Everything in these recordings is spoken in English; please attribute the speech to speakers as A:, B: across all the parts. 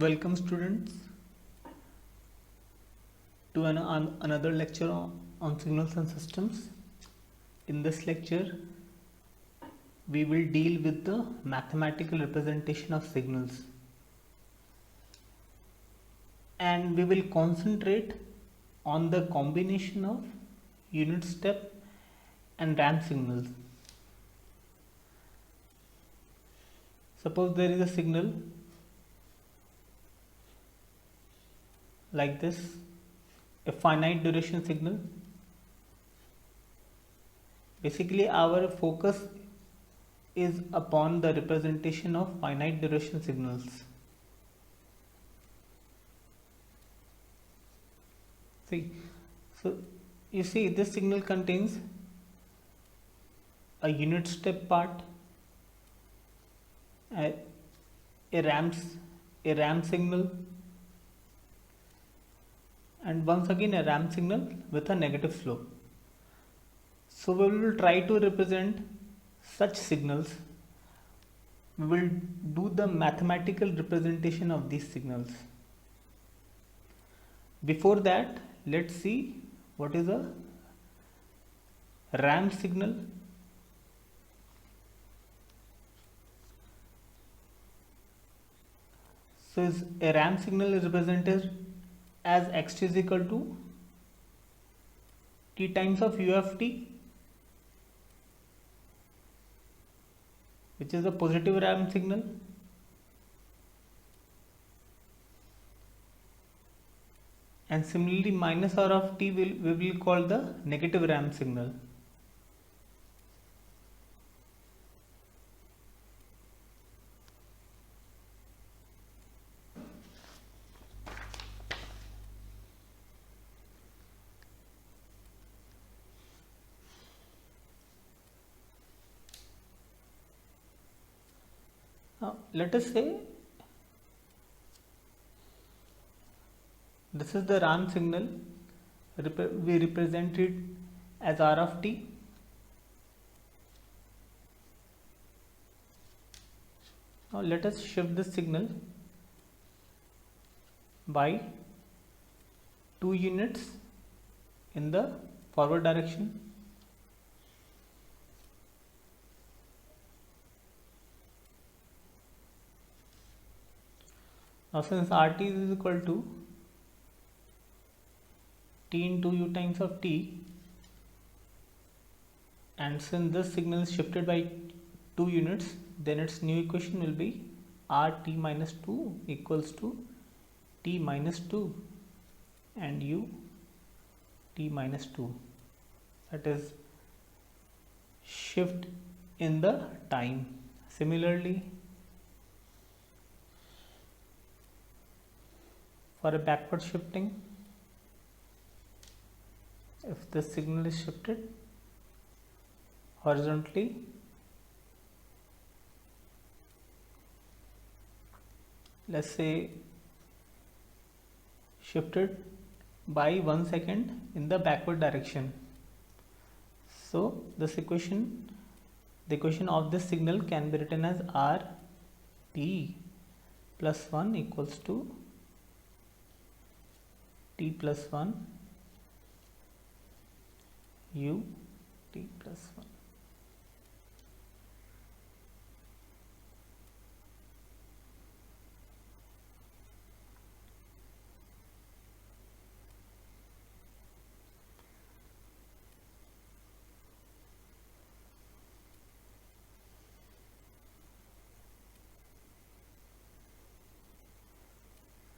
A: Welcome students to another lecture on signals and systems. In this lecture, we will deal with the mathematical representation of signals, and we will concentrate on the combination of unit step and ramp signals. Suppose there is a signal like this, a finite duration signal. Basically, our focus is upon the representation of finite duration signals. See, so you see this signal contains a unit step part, a, a ramp signal, and once again a ramp signal with a negative slope. So we will try to represent such signals. We will do the mathematical representation of these signals. Before that, let's see what is a ramp signal. So a ramp signal is represented as xt is equal to t times of u of t, which is a positive ramp signal, and similarly minus r of t we will call the negative ramp signal. Now let us say this is the ramp signal. We represent it as r of t. Now let us shift this signal by 2 units in the forward direction. Now since RT is equal to t into u times of t, and since this signal is shifted by 2 units, then its new equation will be rt minus 2 equals to t minus 2 and u t minus 2. That is shift in the time. Similarly, for a backward shifting, if the signal is shifted horizontally, let's say shifted by 1 second in the backward direction, so the equation of this signal can be written as r t plus 1 equals to t plus 1 u t plus 1.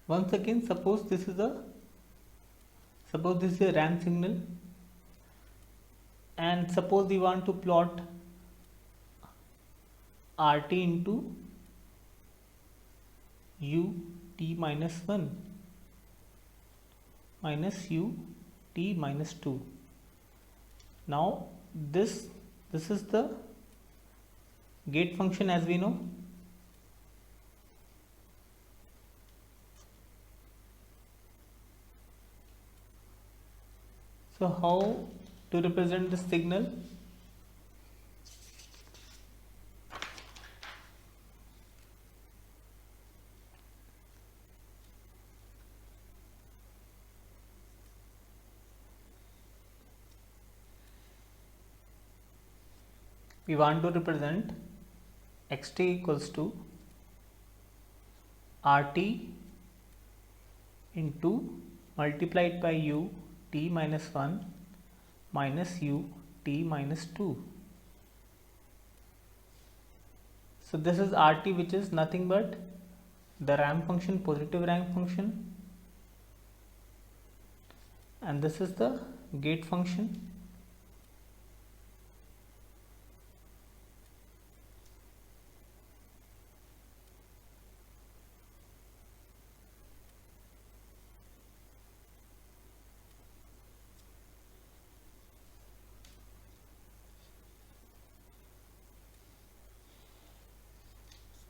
A: Once again, suppose this is a ramp signal, and suppose we want to plot RT into u t minus 1 minus u t minus 2. Now this is the gate function, as we know. So how to represent the signal? we want to represent xt equals to RT into multiplied by u t minus 1 minus u t minus 2. So this is RT, which is nothing but the ramp function, positive ramp function, and this is the gate function.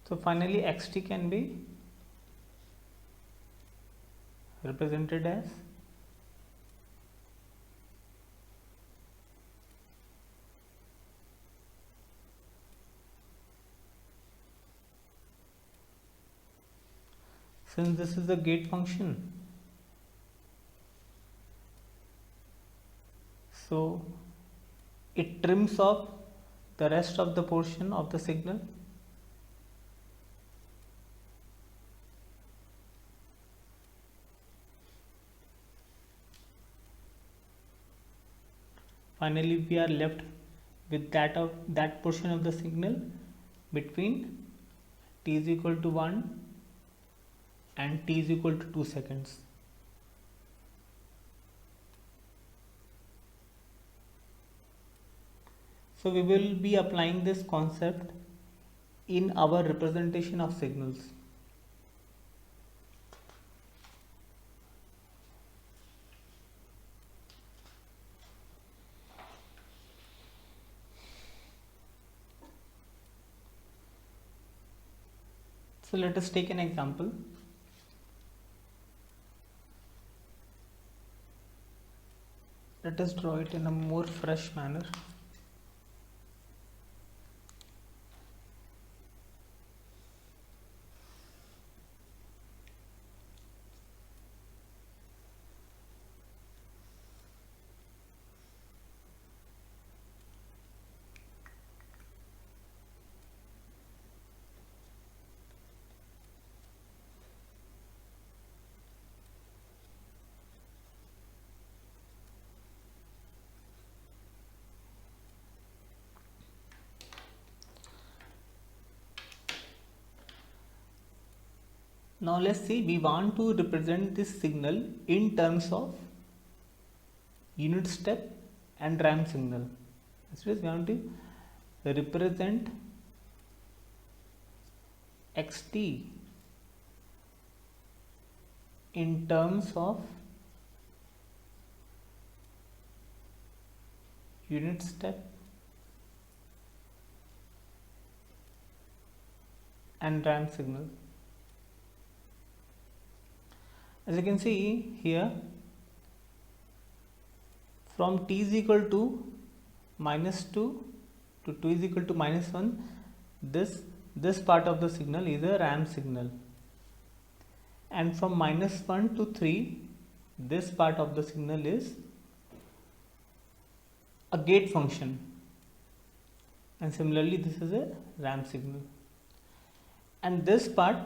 A: So finally xt can be represented as since this is the gate function, so it trims off the rest of the portion of the signal. Finally we are left with that portion of the signal between t is equal to 1 and t is equal to 2 seconds. So we will be applying this concept in our representation of signals. So let us take an example. Let us draw it in a more fresh manner. Now let's see, we want to represent this signal in terms of unit step and ramp signal. So we want to represent xt in terms of unit step and ramp signal. As you can see here, from t is equal to minus 2 to 2 is equal to minus 1, this part of the signal is a ramp signal, and from minus 1 to 3 this part of the signal is a gate function, and similarly this is a ramp signal, and this part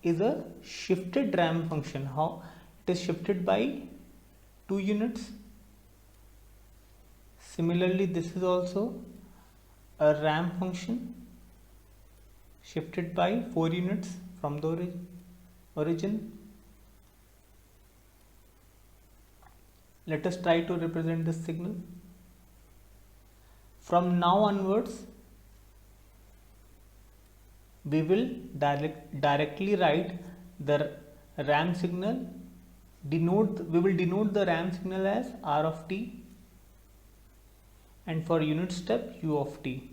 A: is a shifted ramp function. How it is shifted by 2 units. Similarly this is also a ramp function shifted by 4 units from the origin. Let us try to represent this signal. From now onwards we will directly write the ramp signal, we will denote the ramp signal as R of t, and for unit step u of t,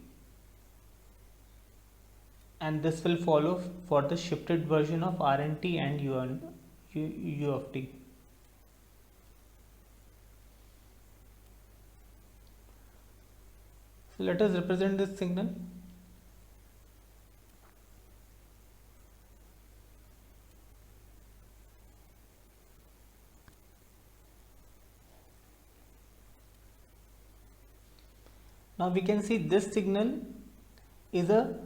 A: and this will follow for the shifted version of R and t and u of t. So let us represent this signal. Now we can see this signal is a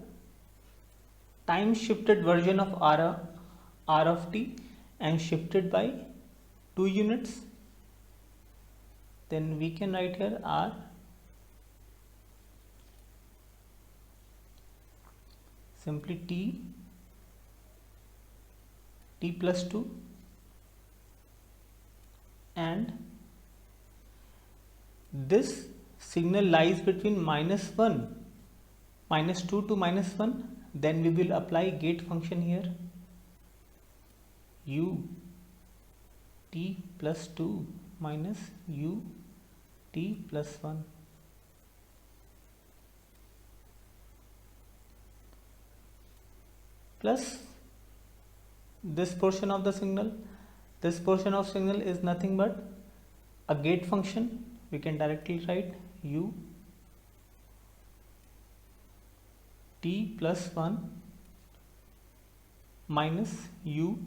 A: time shifted version of r of t and shifted by 2 units, then we can write here r simply t plus 2, and this signal lies between minus 2 to minus 1. Then we will apply gate function here, u t plus 2 minus u t plus 1. Plus this portion of the signal. This portion of signal is nothing but a gate function. We can directly write u t plus 1 minus u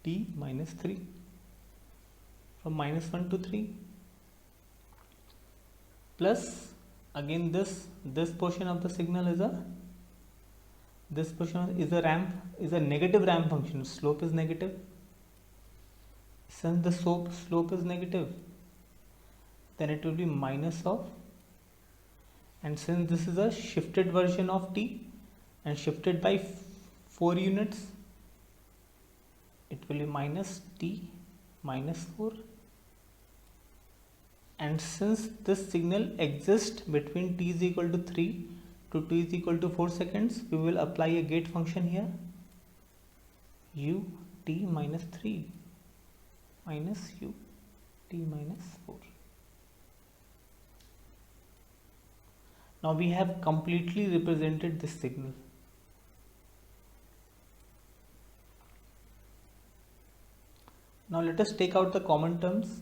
A: t minus 3, from minus 1 to 3, plus again this portion of the signal is a negative ramp function. Slope is negative. Since the slope is negative, then it will be minus of, and since this is a shifted version of t and shifted by 4 units, it will be minus t minus 4. And since this signal exists between t is equal to 3 to t is equal to 4 seconds, we will apply a gate function here, u t minus 3 minus u t minus 4. Now we have completely represented this signal. Now let us take out the common terms.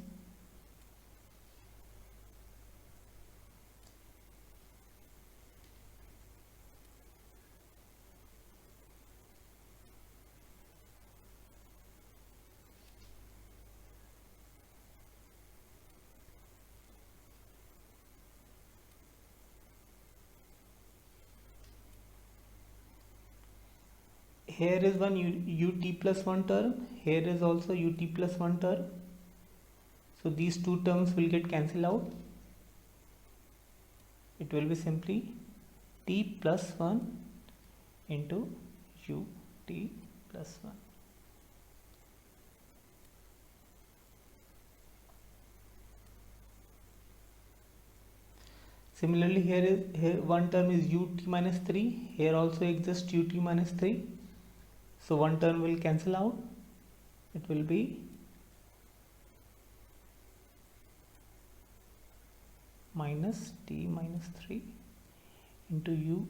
A: Here is one ut plus 1 term, here is also ut plus 1 term. So these two terms will get cancelled out. It will be simply t plus 1 into ut plus 1. Similarly, here one term is ut minus 3, here also exists ut minus 3. So one term will cancel out. It will be minus t minus 3 into u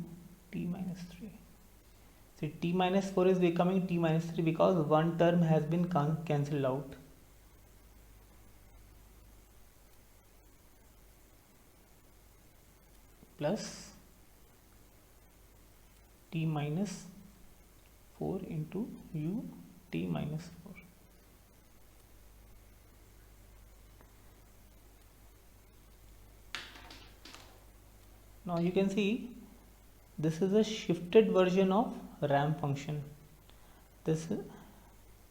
A: t minus 3. So t minus 4 is becoming t minus 3 because one term has been cancelled out. Plus t minus 4 into u t minus 4. Now you can see this is a shifted version of ramp function. This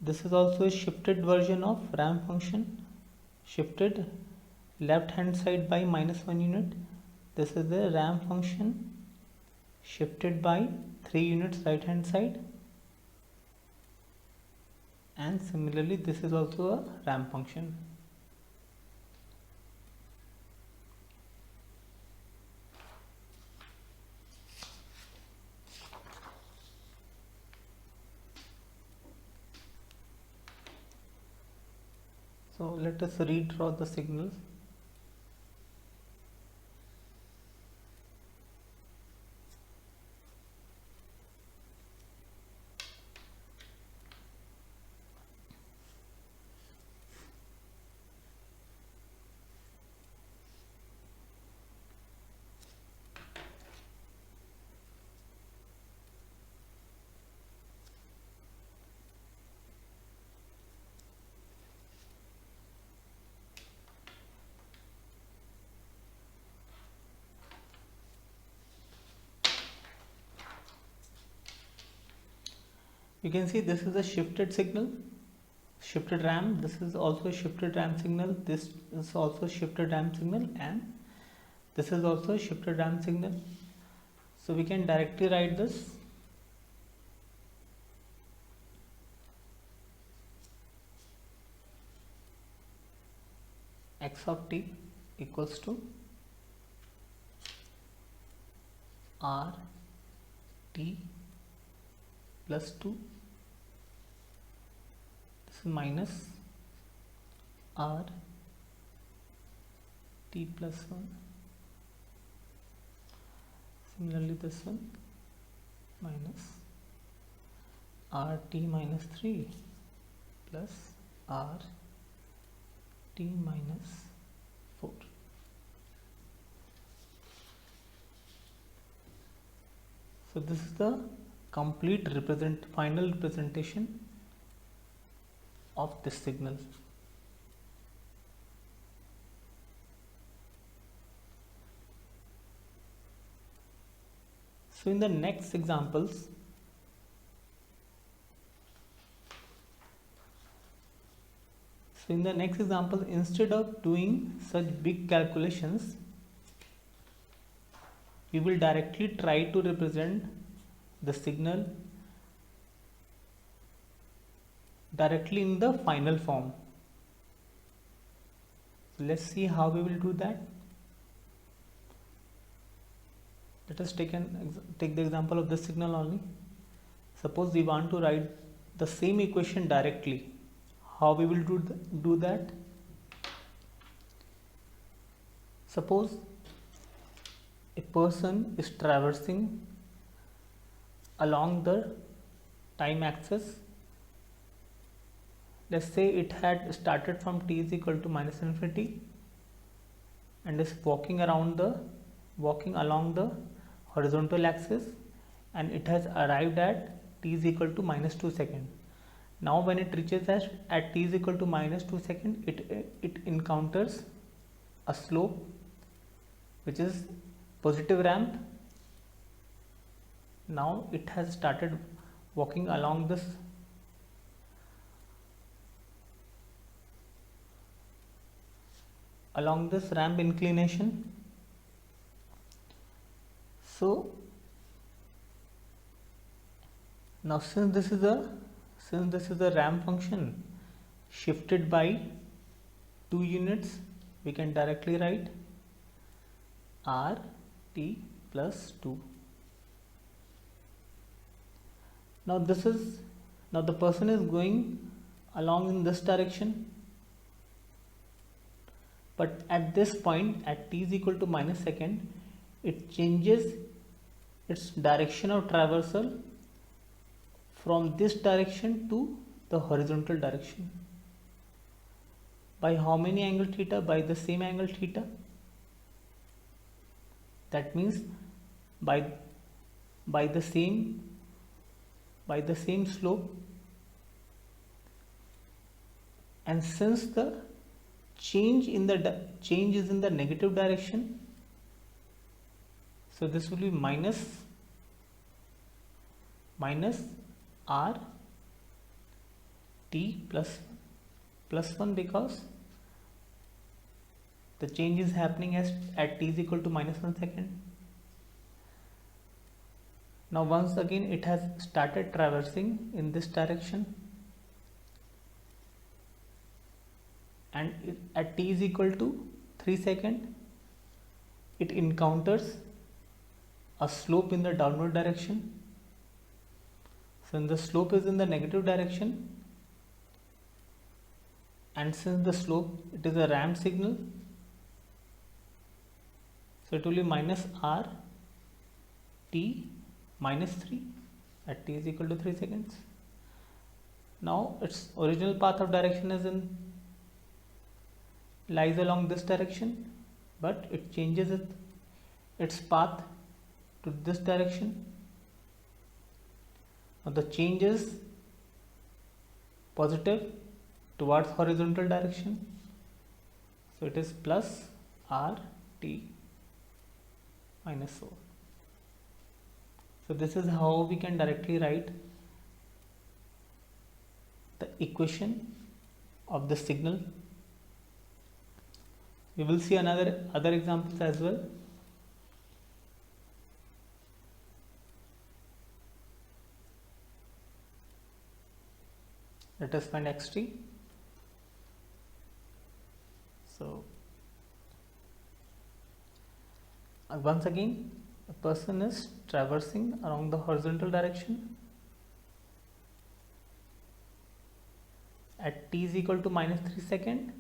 A: is also a shifted version of ramp function, shifted left hand side by minus 1 unit. This is the ramp function shifted by 3 units right hand side, and similarly this is also a ramp function. So let us redraw the signals. You can see this is a shifted signal, shifted RAM. This is also a shifted RAM signal. This is also a shifted RAM signal, and this is also a shifted RAM signal. So we can directly write this x of t equals to r t plus 2, this is minus r t plus 1, similarly this one minus r t minus 3 plus r t minus 4. So this is the complete final representation of this signal. So in the next examples, instead of doing such big calculations, we will directly try to represent the signal directly in the final form. So let's see how we will do that. Let us take the example of this signal only. Suppose we want to write the same equation directly. How we will do that? Suppose a person is traversing along the time axis. Let's say it had started from t is equal to minus infinity and is walking along the horizontal axis, and it has arrived at t is equal to minus 2 seconds. Now when it reaches at t is equal to minus 2 seconds, it encounters a slope which is positive ramp. Now it has started walking along this ramp inclination. So now since this is a ramp function shifted by 2 units, we can directly write r t plus 2. Now the person is going along in this direction, but at this point at t is equal to minus second, it changes its direction of traversal from this direction to the horizontal direction. By how many angle theta? By the same angle theta. That means by the same slope, and since the change is in the negative direction, so this will be minus r t plus 1, because the change is happening at t is equal to minus 1 second. Now once again it has started traversing in this direction, and at t is equal to 3 seconds, it encounters a slope in the downward direction. So when the slope is in the negative direction, and since the slope, it is a ramp signal, so it will be minus r t minus 3 at t is equal to 3 seconds. Now its original path of direction lies along this direction, but it changes its path to this direction. Now the change is positive towards horizontal direction, so it is plus r t minus 4. So this is how we can directly write the equation of the signal. We will see other examples as well. Let us find xt. So once again, a person is traversing along the horizontal direction at t is equal to -3 second.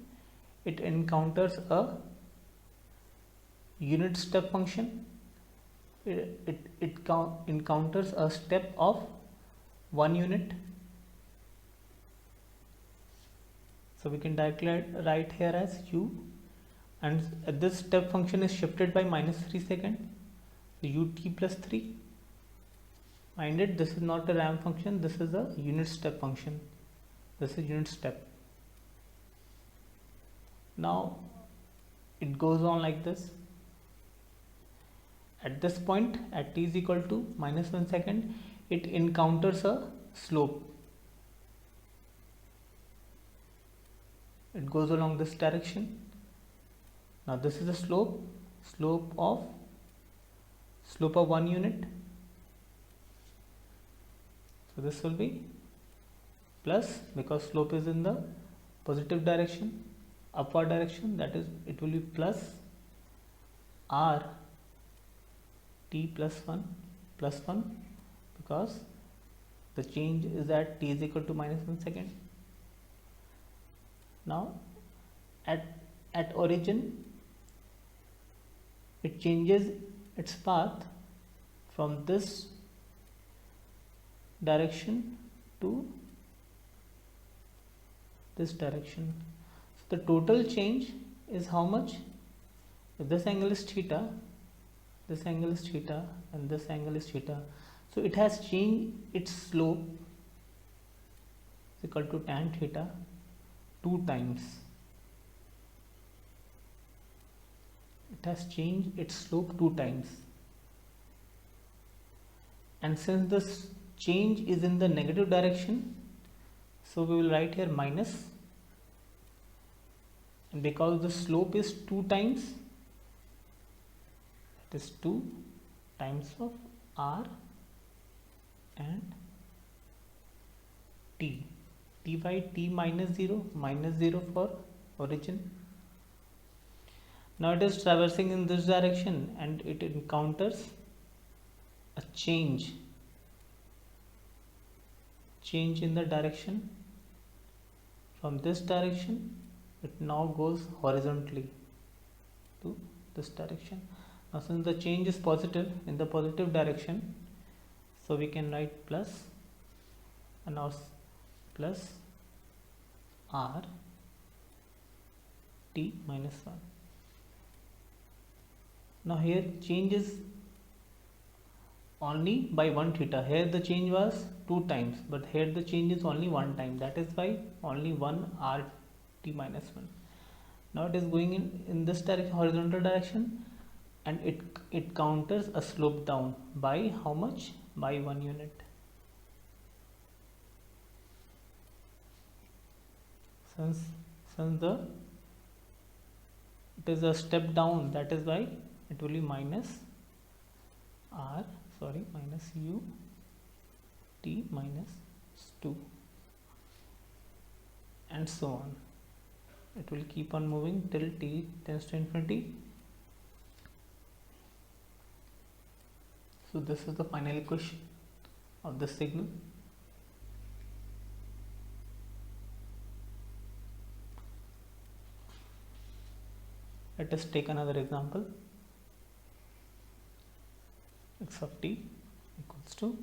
A: It encounters a unit step function. It encounters a step of 1 unit. So we can directly write here as u, and this step function is shifted by -3 second. So ut plus 3. Mind it, this is not a ramp function, this is a unit step function. This is unit step. Now it goes on like this. At this point, at t is equal to -1 second, it encounters a slope. It goes along this direction. Now this is a slope of 1 unit. So this will be plus, because slope is in the positive direction, upward direction, that is, it will be plus r t plus 1 because the change is at t is equal to -1 second. Now at origin, it changes its path from this direction to this direction. So the total change is how much? If this angle is theta, this angle is theta, and this angle is theta, so it has changed its slope is equal to tan theta 2 times. It has changed its slope 2 times, and since this change is in the negative direction, so we will write here minus, and because the slope is 2 times, it is 2 times of r and t by t minus 0 for origin. Now it is traversing in this direction, and it encounters a change in the direction. From this direction, it now goes horizontally to this direction. Now since the change is positive, in the positive direction, so we can write plus, and now plus r t minus 1. Now here change is only by 1 theta. Here the change was 2 times, but here the change is only 1 time. That is why only 1 r t minus 1. Now it is going in this direction, horizontal direction, and it counters a slope down by how much? By 1 unit. Since it is a step down, that is why it will be minus u t minus 2, and so on. It will keep on moving till t tends to infinity. So this is the final equation of the signal. Let us take another example. X of t equals to,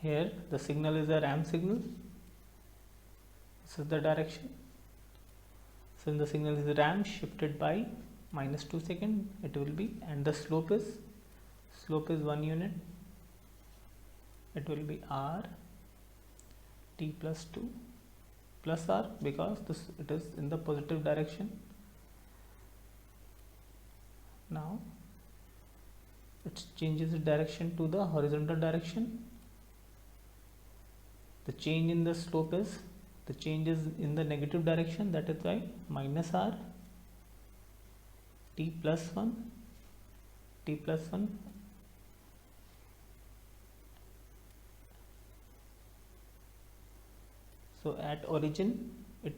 A: here the signal is a ramp signal. This is the direction. Since the signal is ramp shifted by -2 second, it will be, and the slope is 1 unit. It will be r t plus 2 plus r, because it is in the positive direction. Now it changes the direction to the horizontal direction. the change in the slope is, the change is in the negative direction, that is why minus r t plus 1 t plus 1. So at origin it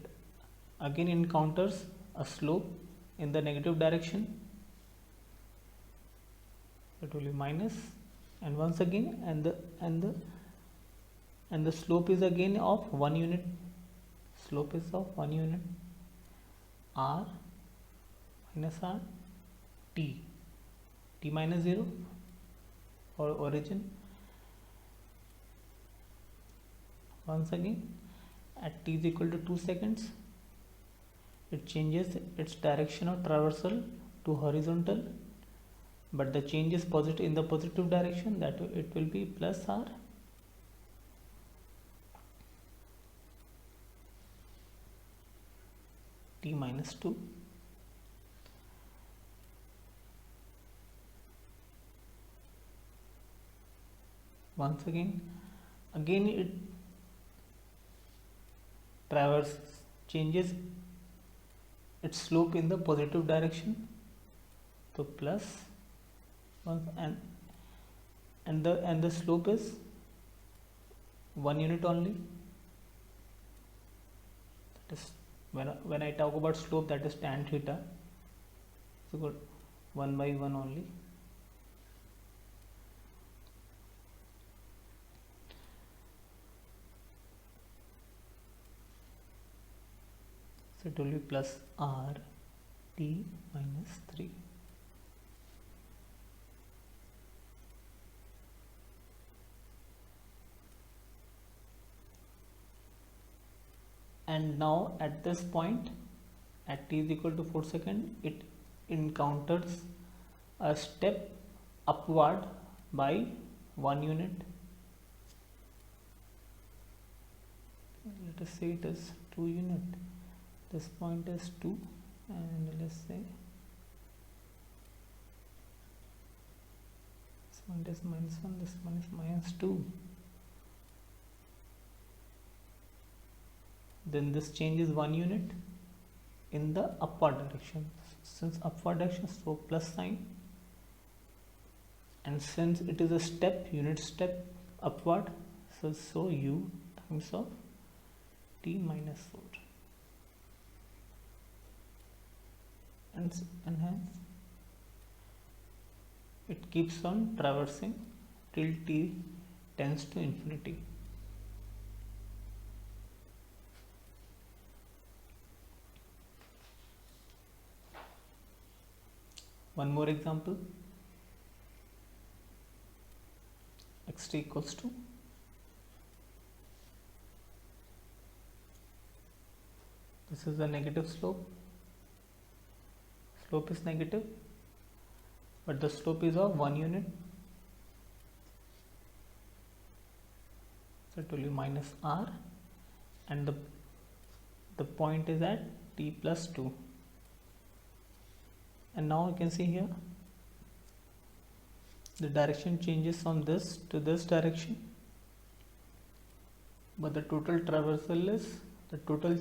A: again encounters a slope in the negative direction, it will be minus, and once again and the slope is again of 1 unit, slope is of 1 unit, r minus r t minus 0 for origin. Once again at t is equal to 2 seconds it changes its direction of traversal to horizontal, but the change is positive in the positive direction, that it will be plus r t minus 2. Once again it changes its slope in the positive direction, so plus 1, and the slope is 1 unit only. That is when I talk about slope, that is tan theta, so good 1 by 1 only. So it will be plus r t minus 3. And now at this point at t is equal to 4 seconds it encounters a step upward by 1 unit. Let us say it is 2 unit. This point is 2, and let's say this point is minus 1, this one is minus 2. Then this change is 1 unit in the upward direction. Since upward direction, so plus sign, and since it is a step, unit step upward, so u times of t minus 4. And hence it keeps on traversing till t tends to infinity. One more example, xt equals to this is a negative slope, slope is negative, but the slope is of 1 unit, so it will be minus r, and the point is at t plus 2. And now you can see here the direction changes from this to this direction, but the total traversal is, the total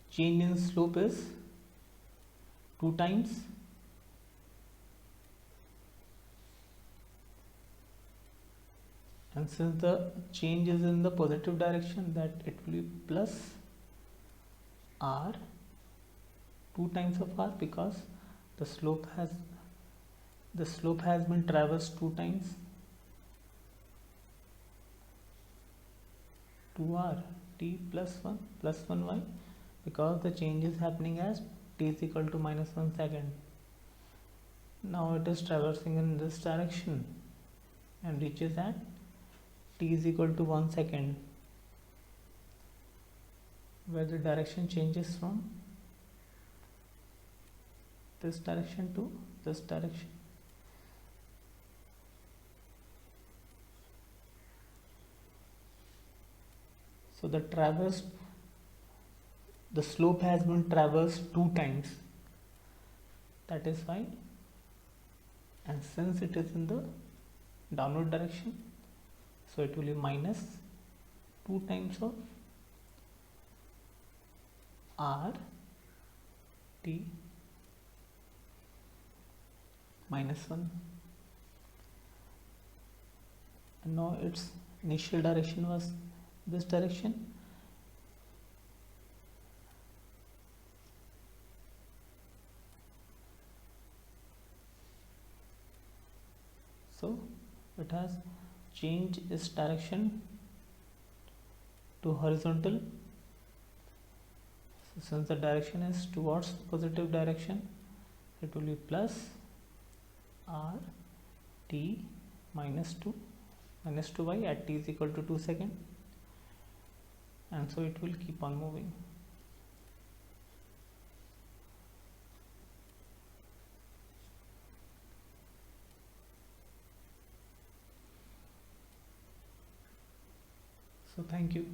A: change in slope is 2 times, and since the change is in the positive direction, that it will be plus r 2 times of r, because the slope has been traversed 2 times, 2r t plus 1 y, because the change is happening as t is equal to minus 1 second. Now it is traversing in this direction and reaches at t is equal to 1 second, where the direction changes from this direction to this direction. So the slope has been traversed 2 times, that is why, and since it is in the downward direction, so it will be minus 2 times of r t minus 1. And now its initial direction was this direction, so it has changed its direction to horizontal. So since the direction is towards the positive direction, it will be plus r t minus 2y at t is equal to 2 seconds, and so it will keep on moving. So thank you.